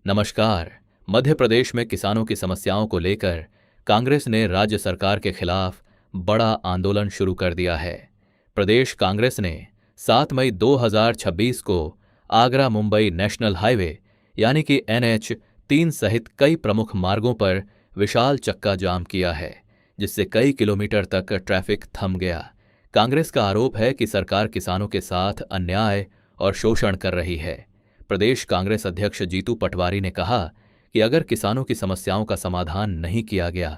नमस्कार। मध्य प्रदेश में किसानों की समस्याओं को लेकर कांग्रेस ने राज्य सरकार के खिलाफ बड़ा आंदोलन शुरू कर दिया है। प्रदेश कांग्रेस ने 7 मई 2026 को आगरा मुंबई नेशनल हाईवे यानी कि NH-3 सहित कई प्रमुख मार्गों पर विशाल चक्का जाम किया है, जिससे कई किलोमीटर तक ट्रैफिक थम गया। कांग्रेस का आरोप है कि सरकार किसानों के साथ अन्याय और शोषण कर रही है। प्रदेश कांग्रेस अध्यक्ष जीतू पटवारी ने कहा कि अगर किसानों की समस्याओं का समाधान नहीं किया गया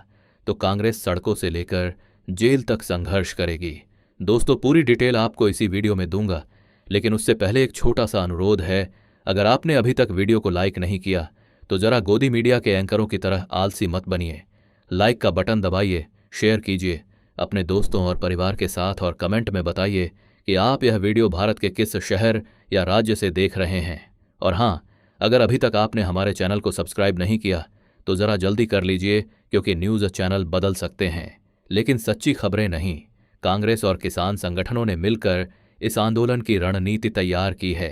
तो कांग्रेस सड़कों से लेकर जेल तक संघर्ष करेगी। दोस्तों, पूरी डिटेल आपको इसी वीडियो में दूंगा, लेकिन उससे पहले एक छोटा सा अनुरोध है। अगर आपने अभी तक वीडियो को लाइक नहीं किया तो जरा गोदी मीडिया के एंकरों की तरह आलसी मत बनिए। लाइक का बटन दबाइए, शेयर कीजिए अपने दोस्तों और परिवार के साथ और कमेंट में बताइए कि आप यह वीडियो भारत के किस शहर या राज्य से देख रहे हैं। और हाँ, अगर अभी तक आपने हमारे चैनल को सब्सक्राइब नहीं किया तो ज़रा जल्दी कर लीजिए, क्योंकि न्यूज़ चैनल बदल सकते हैं लेकिन सच्ची खबरें नहीं। कांग्रेस और किसान संगठनों ने मिलकर इस आंदोलन की रणनीति तैयार की है।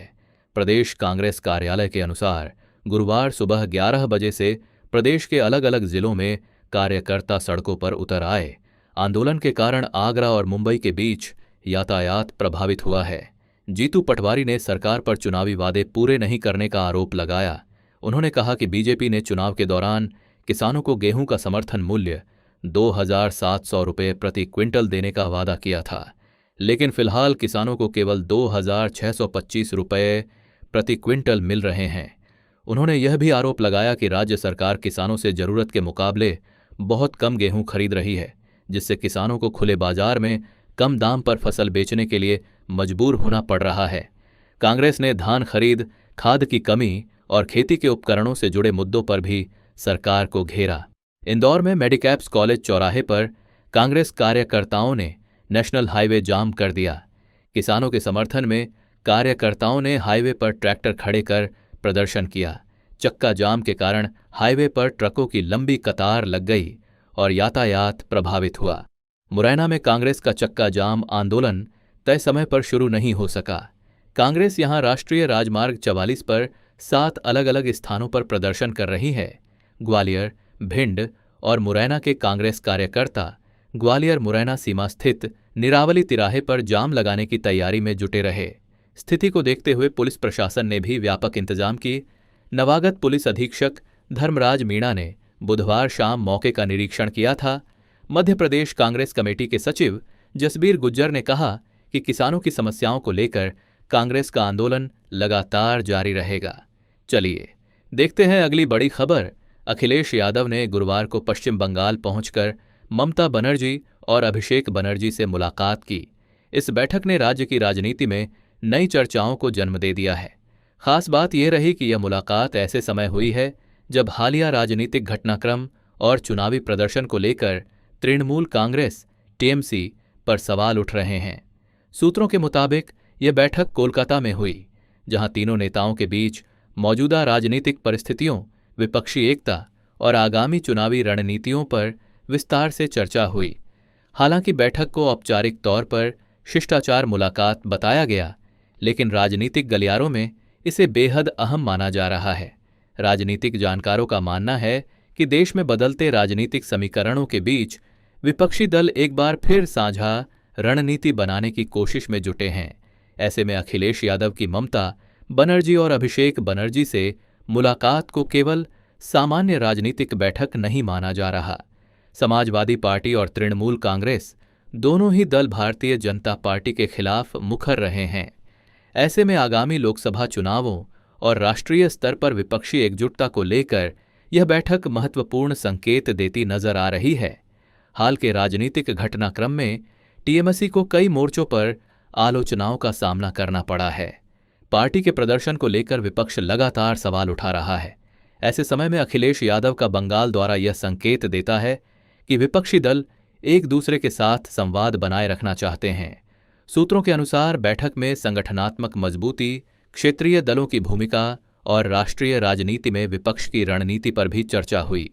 प्रदेश कांग्रेस कार्यालय के अनुसार गुरुवार सुबह 11 बजे से प्रदेश के अलग अलग जिलों में कार्यकर्ता सड़कों पर उतर आए। आंदोलन के कारण आगरा और मुंबई के बीच यातायात प्रभावित हुआ है। जीतू पटवारी ने सरकार पर चुनावी वादे पूरे नहीं करने का आरोप लगाया। उन्होंने कहा कि बीजेपी ने चुनाव के दौरान किसानों को गेहूं का समर्थन मूल्य 2,700 रुपये प्रति क्विंटल देने का वादा किया था, लेकिन फिलहाल किसानों को केवल 2,625 रुपये प्रति क्विंटल मिल रहे हैं। उन्होंने यह भी आरोप लगाया कि राज्य सरकार किसानों से जरूरत के मुकाबले बहुत कम गेहूं खरीद रही है, जिससे किसानों को खुले बाजार में कम दाम पर फसल बेचने के लिए मजबूर होना पड़ रहा है। कांग्रेस ने धान खरीद, खाद की कमी और खेती के उपकरणों से जुड़े मुद्दों पर भी सरकार को घेरा। इंदौर में मेडिकैप्स कॉलेज चौराहे पर कांग्रेस कार्यकर्ताओं ने नेशनल हाईवे जाम कर दिया। किसानों के समर्थन में कार्यकर्ताओं ने हाईवे पर ट्रैक्टर खड़े कर प्रदर्शन किया। चक्का जाम के कारण हाईवे पर ट्रकों की लंबी कतार लग गई और यातायात प्रभावित हुआ। मुरैना में कांग्रेस का चक्का जाम आंदोलन तय समय पर शुरू नहीं हो सका। कांग्रेस यहां राष्ट्रीय राजमार्ग 44 पर 7 अलग अलग स्थानों पर प्रदर्शन कर रही है। ग्वालियर, भिंड और मुरैना के कांग्रेस कार्यकर्ता ग्वालियर मुरैना सीमा स्थित निरावली तिराहे पर जाम लगाने की तैयारी में जुटे रहे। स्थिति को देखते हुए पुलिस प्रशासन ने भी व्यापक इंतजाम किए। नवागत पुलिस अधीक्षक धर्मराज मीणा ने बुधवार शाम मौके का निरीक्षण किया था। मध्य प्रदेश कांग्रेस कमेटी के सचिव जसबीर गुज्जर ने कहा कि किसानों की समस्याओं को लेकर कांग्रेस का आंदोलन लगातार जारी रहेगा। चलिए देखते हैं अगली बड़ी खबर। अखिलेश यादव ने गुरुवार को पश्चिम बंगाल पहुंचकर ममता बनर्जी और अभिषेक बनर्जी से मुलाकात की। इस बैठक ने राज्य की राजनीति में नई चर्चाओं को जन्म दे दिया है। खास बात यह रही कि यह मुलाकात ऐसे समय हुई है जब हालिया राजनीतिक घटनाक्रम और चुनावी प्रदर्शन को लेकर तृणमूल कांग्रेस TMC पर सवाल उठ रहे हैं। सूत्रों के मुताबिक यह बैठक कोलकाता में हुई, जहां तीनों नेताओं के बीच मौजूदा राजनीतिक परिस्थितियों, विपक्षी एकता और आगामी चुनावी रणनीतियों पर विस्तार से चर्चा हुई। हालांकि बैठक को औपचारिक तौर पर शिष्टाचार मुलाकात बताया गया, लेकिन राजनीतिक गलियारों में इसे बेहद अहम माना जा रहा है। राजनीतिक जानकारों का मानना है कि देश में बदलते राजनीतिक समीकरणों के बीच विपक्षी दल एक बार फिर साझा रणनीति बनाने की कोशिश में जुटे हैं। ऐसे में अखिलेश यादव की ममता बनर्जी और अभिषेक बनर्जी से मुलाकात को केवल सामान्य राजनीतिक बैठक नहीं माना जा रहा। समाजवादी पार्टी और तृणमूल कांग्रेस दोनों ही दल भारतीय जनता पार्टी के खिलाफ मुखर रहे हैं। ऐसे में आगामी लोकसभा चुनावों और राष्ट्रीय स्तर पर विपक्षी एकजुटता को लेकर यह बैठक महत्वपूर्ण संकेत देती नजर आ रही है। हाल के राजनीतिक घटनाक्रम में TMC को कई मोर्चों पर आलोचनाओं का सामना करना पड़ा है। पार्टी के प्रदर्शन को लेकर विपक्ष लगातार सवाल उठा रहा है। ऐसे समय में अखिलेश यादव का बंगाल दौरा यह संकेत देता है कि विपक्षी दल एक दूसरे के साथ संवाद बनाए रखना चाहते हैं। सूत्रों के अनुसार बैठक में संगठनात्मक मजबूती, क्षेत्रीय दलों की भूमिका और राष्ट्रीय राजनीति में विपक्ष की रणनीति पर भी चर्चा हुई।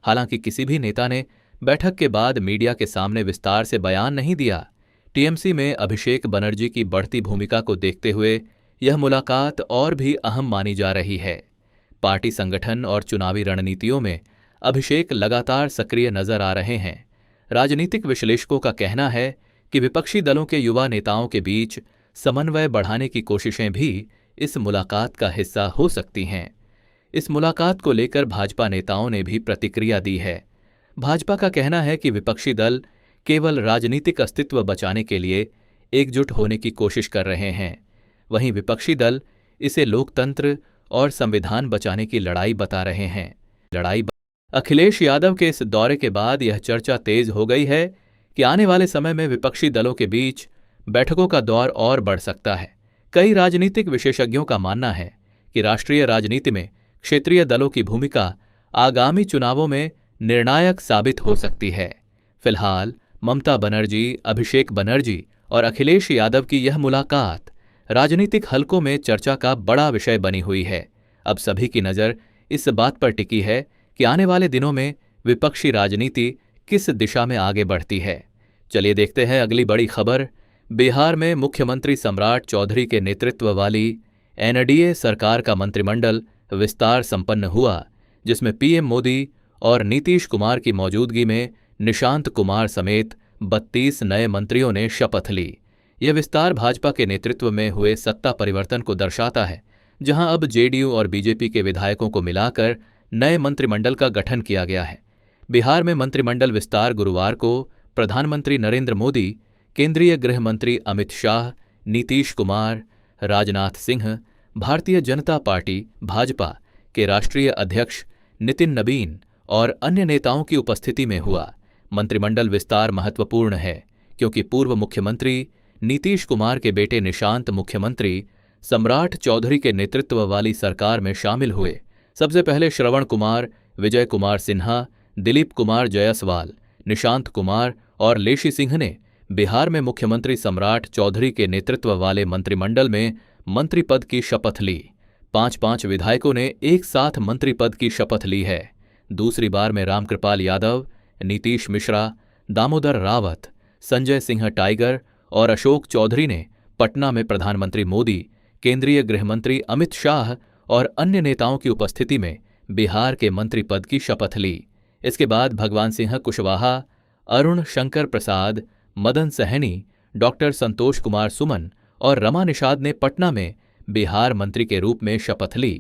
हालांकि किसी भी नेता ने बैठक के बाद मीडिया के सामने विस्तार से बयान नहीं दिया। TMC में अभिषेक बनर्जी की बढ़ती भूमिका को देखते हुए यह मुलाकात और भी अहम मानी जा रही है। पार्टी संगठन और चुनावी रणनीतियों में अभिषेक लगातार सक्रिय नजर आ रहे हैं। राजनीतिक विश्लेषकों का कहना है कि विपक्षी दलों के युवा नेताओं के बीच समन्वय बढ़ाने की कोशिशें भी इस मुलाकात का हिस्सा हो सकती हैं। इस मुलाकात को लेकर भाजपा नेताओं ने भी प्रतिक्रिया दी है। भाजपा का कहना है कि विपक्षी दल केवल राजनीतिक अस्तित्व बचाने के लिए एकजुट होने की कोशिश कर रहे हैं। वहीं विपक्षी दल इसे लोकतंत्र और संविधान बचाने की लड़ाई बता रहे हैं। अखिलेश यादव के इस दौरे के बाद यह चर्चा तेज हो गई है कि आने वाले समय में विपक्षी दलों के बीच बैठकों का दौर और बढ़ सकता है। कई राजनीतिक विशेषज्ञों का मानना है कि राष्ट्रीय राजनीति में क्षेत्रीय दलों की भूमिका आगामी चुनावों में निर्णायक साबित हो सकती है। फिलहाल ममता बनर्जी, अभिषेक बनर्जी और अखिलेश यादव की यह मुलाकात राजनीतिक हलकों में चर्चा का बड़ा विषय बनी हुई है। अब सभी की नज़र इस बात पर टिकी है कि आने वाले दिनों में विपक्षी राजनीति किस दिशा में आगे बढ़ती है। चलिए देखते हैं अगली बड़ी खबर। बिहार में मुख्यमंत्री सम्राट चौधरी के नेतृत्व वाली एनडीए सरकार का मंत्रिमंडल विस्तार संपन्न हुआ, जिसमें पीएम मोदी और नीतीश कुमार की मौजूदगी में निशांत कुमार समेत 32 नए मंत्रियों ने शपथ ली। यह विस्तार भाजपा के नेतृत्व में हुए सत्ता परिवर्तन को दर्शाता है, जहां अब जेडीयू और बीजेपी के विधायकों को मिलाकर नए मंत्रिमंडल का गठन किया गया है। बिहार में मंत्रिमंडल विस्तार गुरुवार को प्रधानमंत्री नरेंद्र मोदी, केंद्रीय गृह मंत्री अमित शाह, नीतीश कुमार, राजनाथ सिंह, भारतीय जनता पार्टी भाजपा के राष्ट्रीय अध्यक्ष नितिन नबीन और अन्य नेताओं की उपस्थिति में हुआ। मंत्रिमंडल विस्तार महत्वपूर्ण है क्योंकि पूर्व मुख्यमंत्री नीतीश कुमार के बेटे निशांत मुख्यमंत्री सम्राट चौधरी के नेतृत्व वाली सरकार में शामिल हुए। सबसे पहले श्रवण कुमार, विजय कुमार सिन्हा, दिलीप कुमार जायसवाल, निशांत कुमार और लेशी सिंह ने बिहार में मुख्यमंत्री सम्राट चौधरी के नेतृत्व वाले मंत्रिमंडल में मंत्री पद की शपथ ली। 5 विधायकों ने एक साथ मंत्री पद की शपथ ली है। दूसरी बार में रामकृपाल यादव, नीतीश मिश्रा, दामोदर रावत, संजय सिंह टाइगर और अशोक चौधरी ने पटना में प्रधानमंत्री मोदी, केंद्रीय गृहमंत्री अमित शाह और अन्य नेताओं की उपस्थिति में बिहार के मंत्री पद की शपथ ली। इसके बाद भगवान सिंह कुशवाहा, अरुण शंकर प्रसाद, मदन सहनी, डॉक्टर संतोष कुमार सुमन और रमा निषाद ने पटना में बिहार मंत्री के रूप में शपथ ली।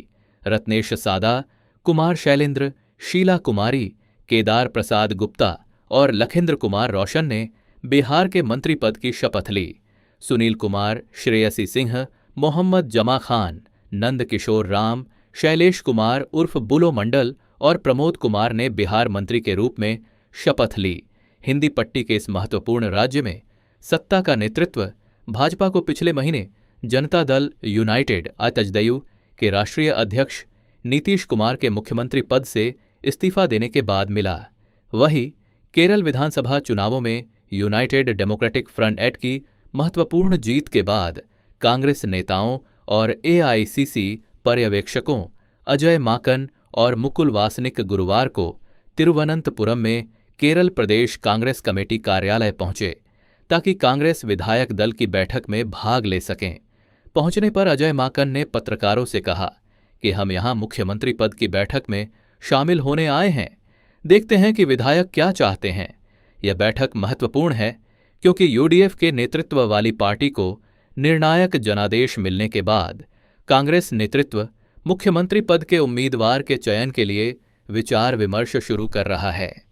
रत्नेश सादा, कुमार शैलेंद्र, शीला कुमारी, केदार प्रसाद गुप्ता और लखिंद्र कुमार रोशन ने बिहार के मंत्री पद की शपथ ली। सुनील कुमार, श्रेयसी सिंह, मोहम्मद जमा खान, नंद किशोर राम, शैलेश कुमार उर्फ बुलो मंडल और प्रमोद कुमार ने बिहार मंत्री के रूप में शपथ ली। हिंदी पट्टी के इस महत्वपूर्ण राज्य में सत्ता का नेतृत्व भाजपा को पिछले महीने जनता दल यूनाइटेड अतजदयू के राष्ट्रीय अध्यक्ष नीतीश कुमार के मुख्यमंत्री पद से इस्तीफा देने के बाद मिला। वहीं केरल विधानसभा चुनावों में यूनाइटेड डेमोक्रेटिक फ्रंट एट की महत्वपूर्ण जीत के बाद कांग्रेस नेताओं और एआईसीसी पर्यवेक्षकों अजय माकन और मुकुल वासनिक गुरुवार को तिरुवनंतपुरम में केरल प्रदेश कांग्रेस कमेटी कार्यालय पहुंचे ताकि कांग्रेस विधायक दल की बैठक में भाग ले सकें। पहुंचने पर अजय माकन ने पत्रकारों से कहा कि हम यहां मुख्यमंत्री पद की बैठक में शामिल होने आए हैं। देखते हैं कि विधायक क्या चाहते हैं। यह बैठक महत्वपूर्ण है क्योंकि यूडीएफ के नेतृत्व वाली पार्टी को निर्णायक जनादेश मिलने के बाद कांग्रेस नेतृत्व मुख्यमंत्री पद के उम्मीदवार के चयन के लिए विचार विमर्श शुरू कर रहा है।